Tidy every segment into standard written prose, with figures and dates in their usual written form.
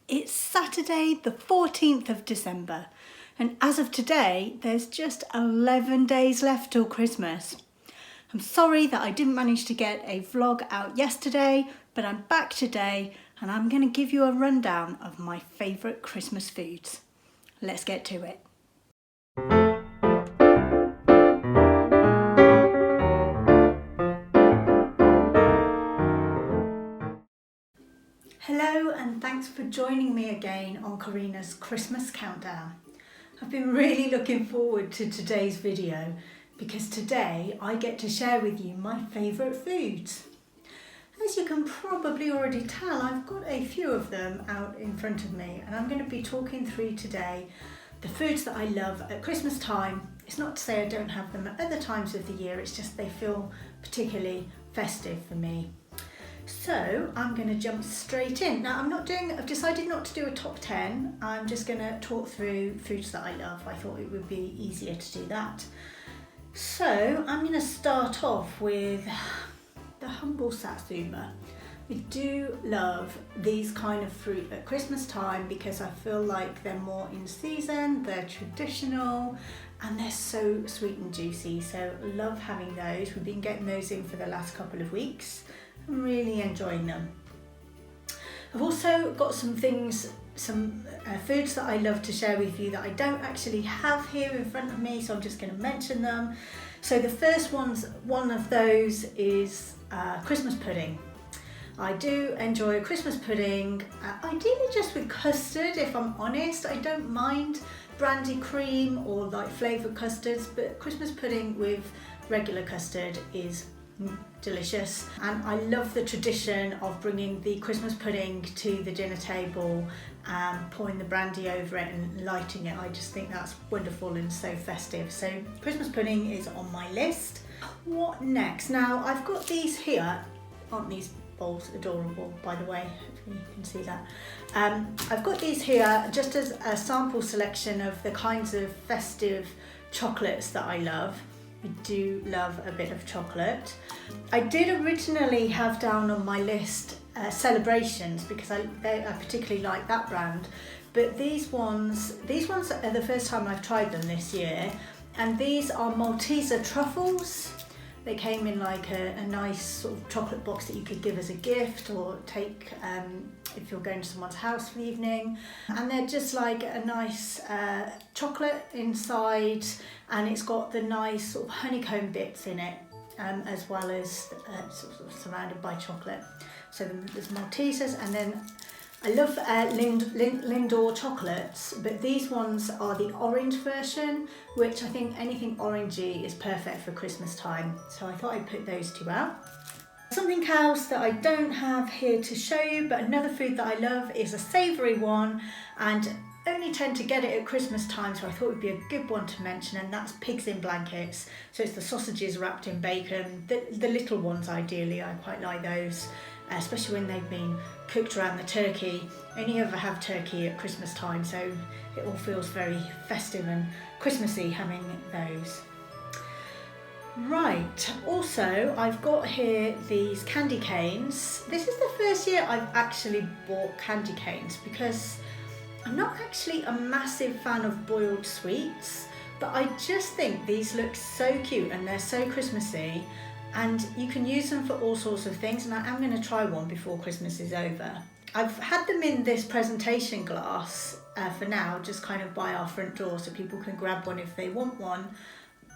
It's Saturday the 14th of December, and as of today there's just 11 days left till Christmas. I'm sorry that I didn't manage to get a vlog out yesterday, but I'm back today and I'm going to give you a rundown of my favourite Christmas foods. Let's get to it. Hello and thanks for joining me again on Corinna's Christmas Countdown. I've been really looking forward to today's video because today I get to share with you my favourite foods. As you can probably already tell, I've got a few of them out in front of me and I'm going to be talking through today the foods that I love at Christmas time. It's not to say I don't have them at other times of the year, it's just they feel particularly festive for me. So I'm going to jump straight in. Now I've decided not to do a top 10. I'm just going to talk through foods that I love. I thought it would be easier to do that. So I'm going to start off with the humble satsuma. I do love these kind of fruit at Christmas time because I feel like they're more in season, they're traditional, and they're so sweet and juicy. So love having those. We've been getting those in for the last couple of weeks. I'm really enjoying them. I've also got some foods that I love to share with you that I don't actually have here in front of me, so I'm just going to mention them. So the first one of those is Christmas pudding. I do enjoy a Christmas pudding, ideally just with custard if I'm honest. I don't mind brandy cream or like flavoured custards, but Christmas pudding with regular custard is delicious. And I love the tradition of bringing the Christmas pudding to the dinner table and pouring the brandy over it and lighting it. I just think that's wonderful and so festive. So Christmas pudding is on my list. What next? Now I've got these here. Aren't these bowls adorable, by the way? Hopefully you can see that. I've got these here just as a sample selection of the kinds of festive chocolates that I love. I do love a bit of chocolate. I did originally have down on my list Celebrations because I particularly like that brand, but these ones are the first time I've tried them this year, and these are Malteser truffles. They came in like a nice sort of chocolate box that you could give as a gift or take if you're going to someone's house for the evening. And they're just like a nice chocolate inside, and it's got the nice sort of honeycomb bits in it, as well as sort of surrounded by chocolate. So there's Maltesers, and then I love Lindor chocolates, but these ones are the orange version, which I think anything orangey is perfect for Christmas time. So I thought I'd put those two out. Something else that I don't have here to show you, but another food that I love is a savoury one, and only tend to get it at Christmas time, so I thought it would be a good one to mention, and that's pigs in blankets. So it's the sausages wrapped in bacon, the little ones ideally. I quite like those, especially when they've been cooked around the turkey. I only ever have turkey at Christmas time, so it all feels very festive and Christmassy having those. Right, also I've got here these candy canes. This is the first year I've actually bought candy canes because I'm not actually a massive fan of boiled sweets, but I just think these look so cute and they're so Christmassy, and you can use them for all sorts of things, and I am going to try one before Christmas is over. I've had them in this presentation glass for now, just kind of by our front door so people can grab one if they want one.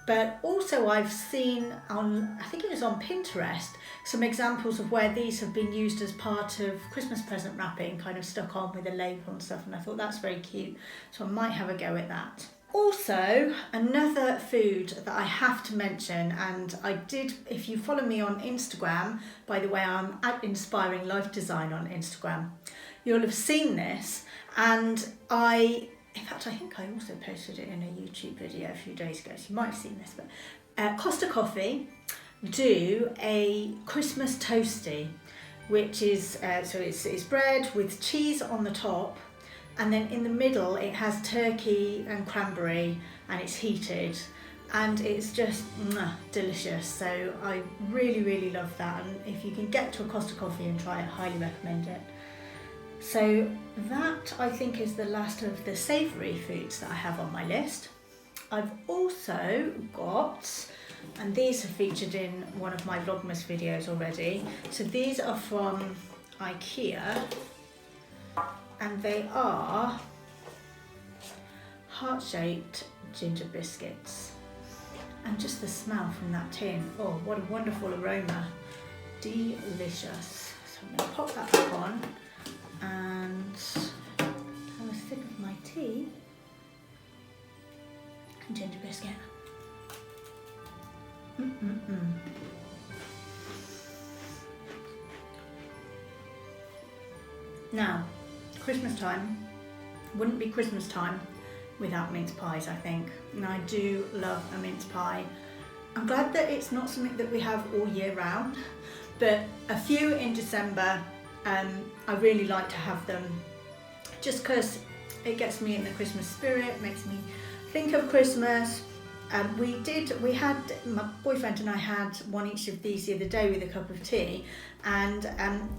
But also I've seen on, I think it was on Pinterest, some examples of where these have been used as part of Christmas present wrapping, kind of stuck on with a label and stuff, and I thought that's very cute, so I might have a go at that. Also, another food that I have to mention, and I did, if you follow me on Instagram, by the way, I'm at Inspiring Life Design on Instagram, you'll have seen this, and in fact, I think I also posted it in a YouTube video a few days ago, so you might have seen this, but Costa Coffee do a Christmas toasty, which is, so it's bread with cheese on the top, and then in the middle it has turkey and cranberry, and it's heated, and it's just delicious. So I really love that, and if you can get to a Costa Coffee and try it, highly recommend it. So that I think is the last of the savoury foods that I have on my list. I've also got, and these are featured in one of my Vlogmas videos already, so these are from IKEA, and they are heart-shaped ginger biscuits. And just the smell from that tin, oh, what a wonderful aroma. Delicious. So I'm going to pop that back on and have a sip of my tea and ginger biscuit. Now, Christmas time wouldn't be Christmas time without mince pies, I think. And I do love a mince pie. I'm glad that it's not something that we have all year round, but a few in December, I really like to have them just because it gets me in the Christmas spirit, makes me think of Christmas. My boyfriend and I had one each of these the other day with a cup of tea, and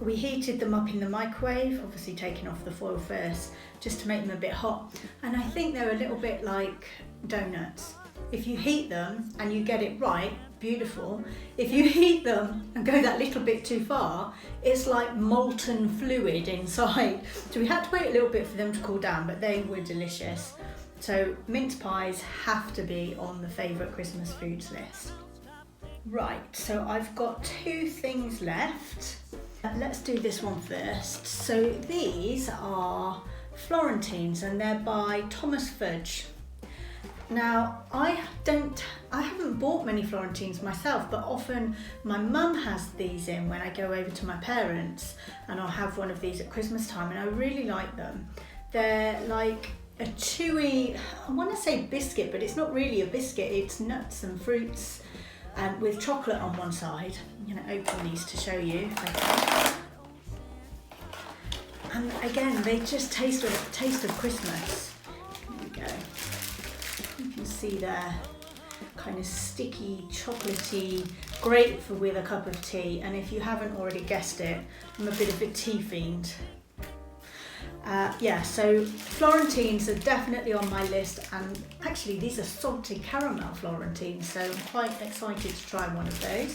we heated them up in the microwave, obviously taking off the foil first, just to make them a bit hot. And I think they're a little bit like donuts. If you heat them and you get it right, beautiful. If you heat them and go that little bit too far, it's like molten fluid inside. So we had to wait a little bit for them to cool down, but they were delicious. So mince pies have to be on the favourite Christmas foods list. Right, so I've got two things left. Let's do this one first. So these are Florentines and they're by Thomas Fudge. Now, I haven't bought many Florentines myself, but often my mum has these in when I go over to my parents, and I'll have one of these at Christmas time, and I really like them. They're like a chewy, I want to say biscuit, but it's not really a biscuit, it's nuts and fruits with chocolate on one side. I'm going to open these to show you. Okay. And again, they just taste of Christmas. Here we go. You can see they're kind of sticky, chocolatey, great for with a cup of tea. And if you haven't already guessed it, I'm a bit of a tea fiend. Yeah, so Florentines are definitely on my list, and actually these are salted caramel Florentines, so I'm quite excited to try one of those.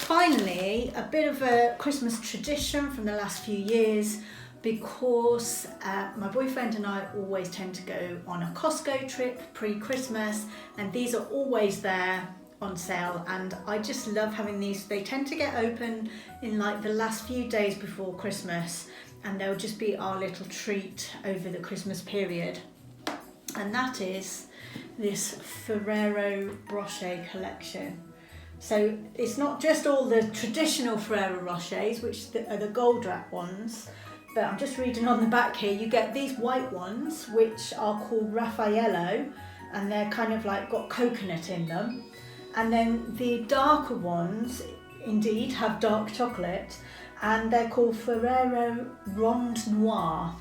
Finally, a bit of a Christmas tradition from the last few years, because my boyfriend and I always tend to go on a Costco trip pre-Christmas, and these are always there on sale, and I just love having these. They tend to get open in like the last few days before Christmas, and they'll just be our little treat over the Christmas period. And that is this Ferrero Rocher collection. So it's not just all the traditional Ferrero Rochers, which are the gold wrap ones, but I'm just reading on the back here, you get these white ones, which are called Raffaello, and they're kind of like got coconut in them. And then the darker ones, indeed, have dark chocolate, and they're called Ferrero Ronde Noir,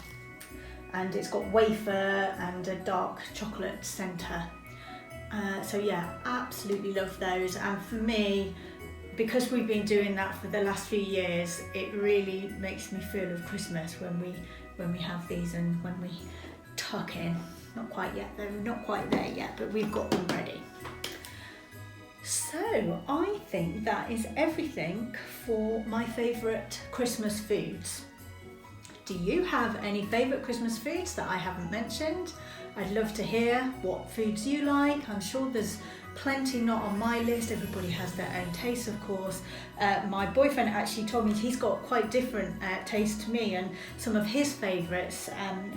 and it's got wafer and a dark chocolate centre. So yeah, absolutely love those. And for me, because we've been doing that for the last few years, it really makes me feel of Christmas when we have these and when we tuck in. Not quite yet, they're not quite there yet, but we've got them ready. So I think that is everything for my favourite Christmas foods. Do you have any favourite Christmas foods that I haven't mentioned? I'd love to hear what foods you like. I'm sure there's plenty not on my list. Everybody has their own taste, of course. My boyfriend actually told me he's got quite different taste to me, and some of his favourites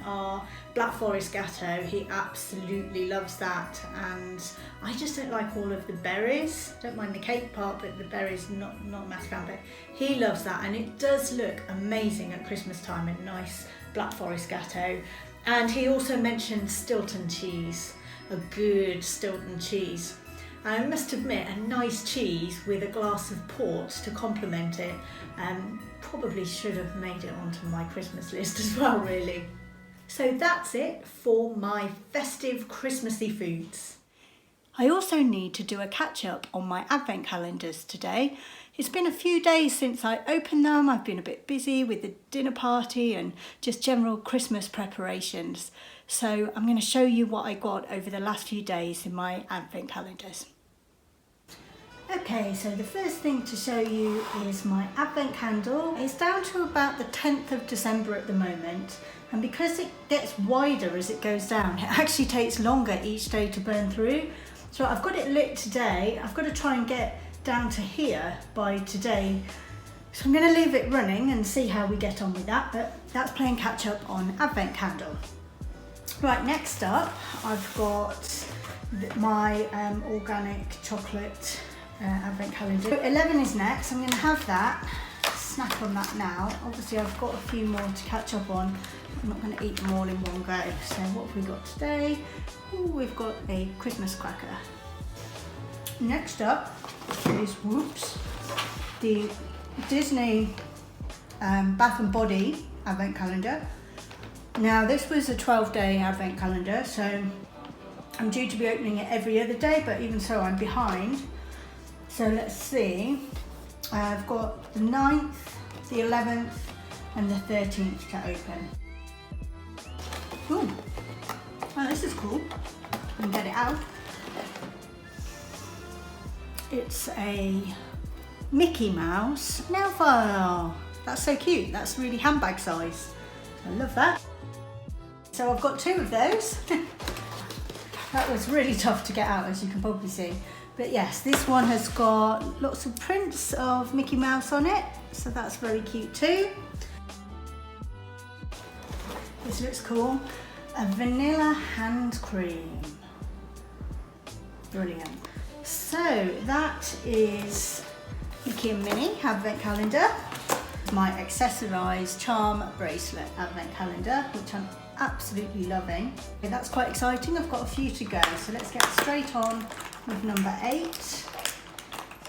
are Black Forest Gatto. He absolutely loves that, and I just don't like all of the berries. Don't mind the cake part, but the berries, not a massive fan, but he loves that, and it does look amazing at Christmas time, a nice Black Forest Gatto. And he also mentioned Stilton cheese, a good Stilton cheese. I must admit, a nice cheese with a glass of port to complement it probably should have made it onto my Christmas list as well, really. So that's it for my festive Christmassy foods. I also need to do a catch up on my advent calendars today. It's been a few days since I opened them. I've been a bit busy with the dinner party and just general Christmas preparations. So I'm going to show you what I got over the last few days in my advent calendars. Okay, so the first thing to show you is my advent candle. It's down to about the 10th of December at the moment, and because it gets wider as it goes down, it actually takes longer each day to burn through. So I've got it lit today. I've got to try and get down to here by today. So I'm going to leave it running and see how we get on with that, but that's playing catch up on advent candle. Right, next up I've got my organic chocolate advent calendar. 11 is next. I'm going to have that, snack on that now. Obviously I've got a few more to catch up on. I'm not going to eat them all in one go. So what have we got today? Ooh, we've got a Christmas cracker. Next up is, whoops, the Disney Bath and Body advent calendar. Now this was a 12-day advent calendar, so I'm due to be opening it every other day, but even so I'm behind. So let's see, I've got the 9th, the 11th and the 13th to open. Ooh, oh, this is cool. I can get it out. It's a Mickey Mouse nail file. That's so cute. That's really handbag size. I love that. So I've got 2 of those. That was really tough to get out, as you can probably see. But yes, this one has got lots of prints of Mickey Mouse on it, so that's very cute too. This looks cool. A vanilla hand cream. Brilliant. So that is Mickey and Minnie advent calendar. My accessorised charm bracelet advent calendar, which I'm absolutely loving. Okay, that's quite exciting. I've got a few to go, so let's get straight on with number 8. See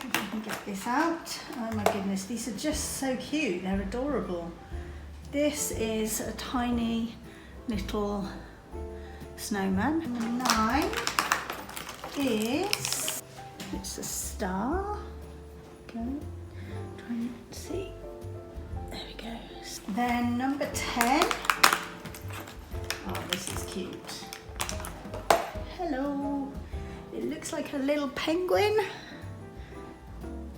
if I can get this out. Oh my goodness, these are just so cute. They're adorable. This is a tiny little snowman. Number 9 is, it's a star. Okay, trying to see. There we go. Then number 10. Oh, this is cute. Hello. It looks like a little penguin.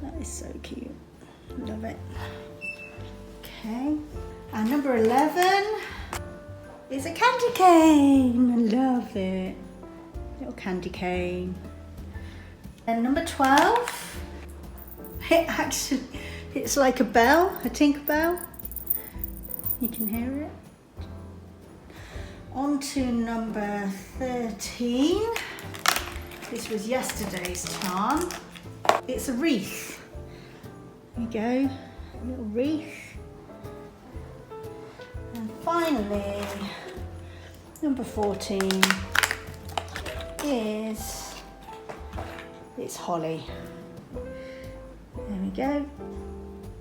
That is so cute. Love it. Okay. And number 11 is a candy cane. I love it. Little candy cane. And number 12, it's like a bell, a Tinkerbell. You can hear it. On to number 13. This was yesterday's charm. It's a wreath. There we go, a little wreath. And finally, number 14 is, it's holly. There we go.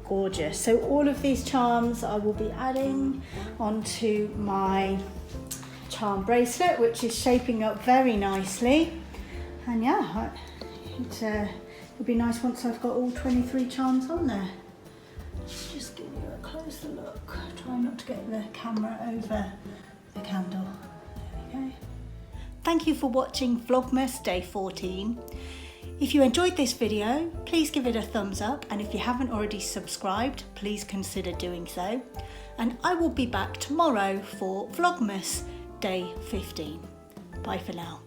Gorgeous. So all of these charms I will be adding onto my charm bracelet, which is shaping up very nicely. And yeah, it'll be nice once I've got all 23 charms on there. Just give you a closer look. Try not to get the camera over the candle. There we go. Thank you for watching Vlogmas Day 14. If you enjoyed this video, please give it a thumbs up, and if you haven't already subscribed, please consider doing so. And I will be back tomorrow for Vlogmas Day 15. Bye for now.